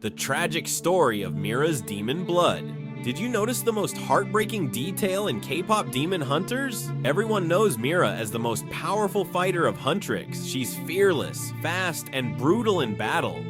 The tragic story of Mira's demon blood. Did you notice the most heartbreaking detail in K-pop Demon Hunters? Everyone knows Mira as the most powerful fighter of Huntrix. She's fearless, fast, and brutal in battle.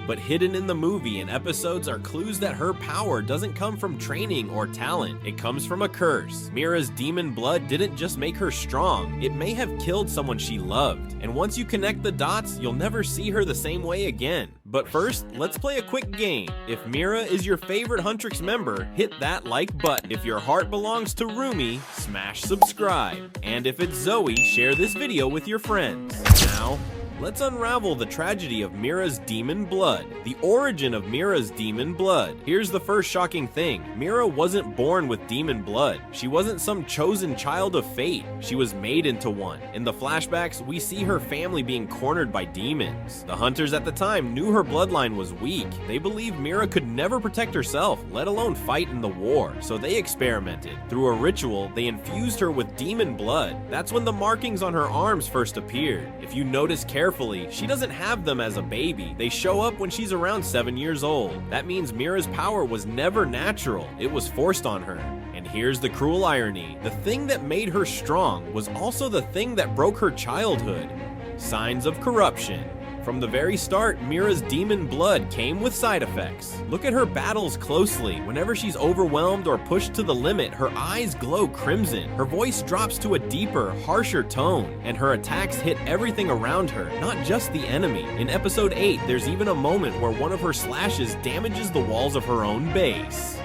But hidden in the movie and episodes are clues that her power doesn't come from training or talent. It comes from a curse. Mira's demon blood didn't just make her strong, it may have killed someone she loved. And once you connect the dots, you'll never see her the same way again. But first, let's play a quick game. If Mira is your favorite Huntrix member, hit that like button. If your heart belongs to Roomie, smash subscribe. And if it's Zoe, share this video with your friends. Now, let's unravel the tragedy of Mira's demon blood. The origin of Mira's demon blood. Here's the first shocking thing. Mira wasn't born with demon blood. She wasn't some chosen child of fate. She was made into one. In the flashbacks, we see her family being cornered by demons. The hunters at the time knew her bloodline was weak. They believed Mira could never protect herself, let alone fight in the war. So they experimented. Through a ritual, they infused her with demon blood. That's when the markings on her arms first appeared. If you notice carefully, she doesn't have them as a baby. They show up when she's around 7 years old. That means Mira's power was never natural. It was forced on her. And here's the cruel irony. The thing that made her strong was also the thing that broke her childhood. Signs of corruption. From the very start, Mira's demon blood came with side effects. Look at her battles closely. Whenever she's overwhelmed or pushed to the limit, her eyes glow crimson. Her voice drops to a deeper, harsher tone, and her attacks hit everything around her, not just the enemy. In episode 8, there's even a moment where one of her slashes damages the walls of her own base.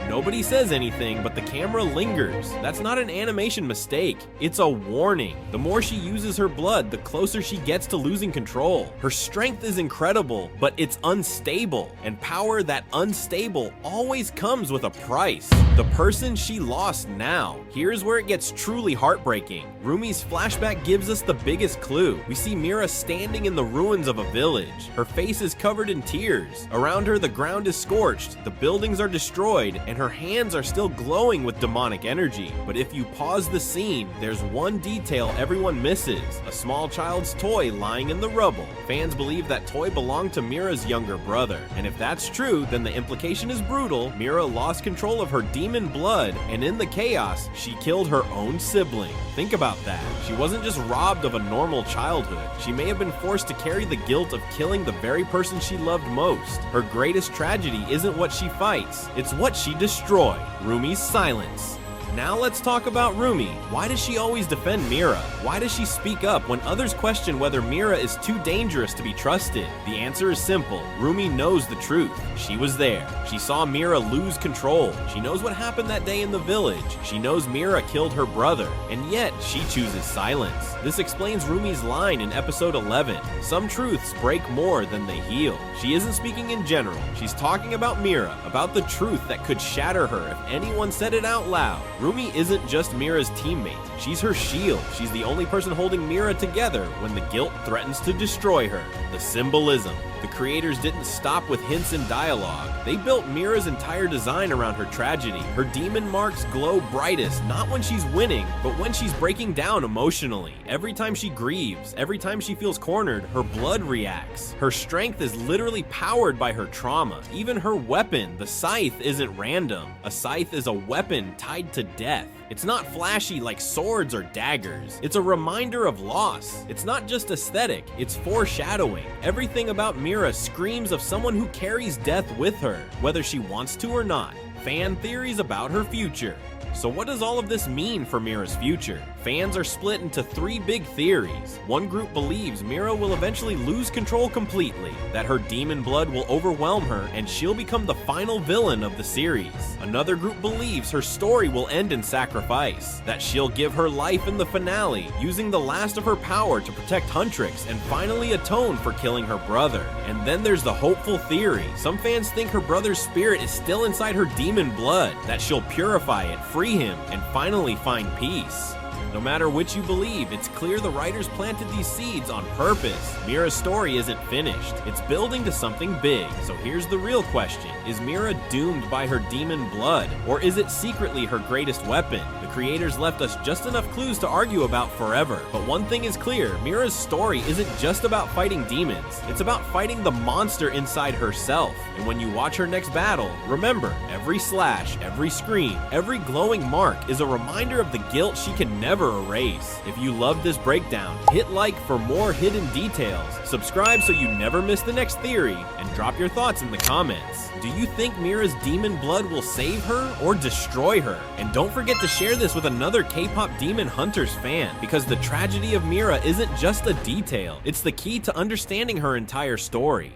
Nobody says anything, but the camera lingers. That's not an animation mistake, it's a warning. The more she uses her blood, the closer she gets to losing control. Her strength is incredible, but it's unstable, and power that unstable always comes with a price. The person she lost now. Here's where it gets truly heartbreaking. Roomie's flashback gives us the biggest clue. We see Mira standing in the ruins of a village. Her face is covered in tears. Around her, the ground is scorched, the buildings are destroyed, and her hands are still glowing with demonic energy. But if you pause the scene, there's one detail everyone misses: a small child's toy lying in the rubble. Fans believe that toy belonged to Mira's younger brother. And if that's true, then the implication is brutal. Mira lost control of her demon blood, and in the chaos, she killed her own sibling. Think about that. She wasn't just robbed of a normal childhood. She may have been forced to carry the guilt of killing the very person she loved most. Her greatest tragedy isn't what she fights, it's what she destroyed. Roomie's silence. Now let's talk about Roomie. Why does she always defend Mira? Why does she speak up when others question whether Mira is too dangerous to be trusted? The answer is simple. Roomie knows the truth. She was there. She saw Mira lose control. She knows what happened that day in the village. She knows Mira killed her brother, and yet she chooses silence. This explains Roomie's line in episode 11. Some truths break more than they heal. She isn't speaking in general. She's talking about Mira, about the truth that could shatter her if anyone said it out loud. Roomie isn't just Mira's teammate, she's her shield. She's the only person holding Mira together when the guilt threatens to destroy her. The symbolism. The creators didn't stop with hints and dialogue. They built Mira's entire design around her tragedy. Her demon marks glow brightest, not when she's winning, but when she's breaking down emotionally. Every time she grieves, every time she feels cornered, her blood reacts. Her strength is literally powered by her trauma. Even her weapon, the scythe, isn't random. A scythe is a weapon tied to death. It's not flashy like swords or daggers. It's a reminder of loss. It's not just aesthetic, it's foreshadowing. Everything about Mira screams of someone who carries death with her, whether she wants to or not. Fan theories about her future. So what does all of this mean for Mira's future? Fans are split into 3 big theories. One group believes Mira will eventually lose control completely, that her demon blood will overwhelm her and she'll become the final villain of the series. Another group believes her story will end in sacrifice, that she'll give her life in the finale, using the last of her power to protect Huntrix and finally atone for killing her brother. And then there's the hopeful theory. Some fans think her brother's spirit is still inside her demon blood, that she'll purify it, free him, and finally find peace. No matter which you believe, it's clear the writers planted these seeds on purpose. Mira's story isn't finished. It's building to something big. So here's the real question. Is Mira doomed by her demon blood? Or is it secretly her greatest weapon? The creators left us just enough clues to argue about forever. But one thing is clear, Mira's story isn't just about fighting demons. It's about fighting the monster inside herself. And when you watch her next battle, remember, every slash, every scream, every glowing mark is a reminder of the guilt she can never erase. If you loved this breakdown, hit like for more hidden details, subscribe so you never miss the next theory, and drop your thoughts in the comments. Do you think Mira's demon blood will save her or destroy her? And don't forget to share this with another K-pop Demon Hunters fan, because the tragedy of Mira isn't just a detail, it's the key to understanding her entire story.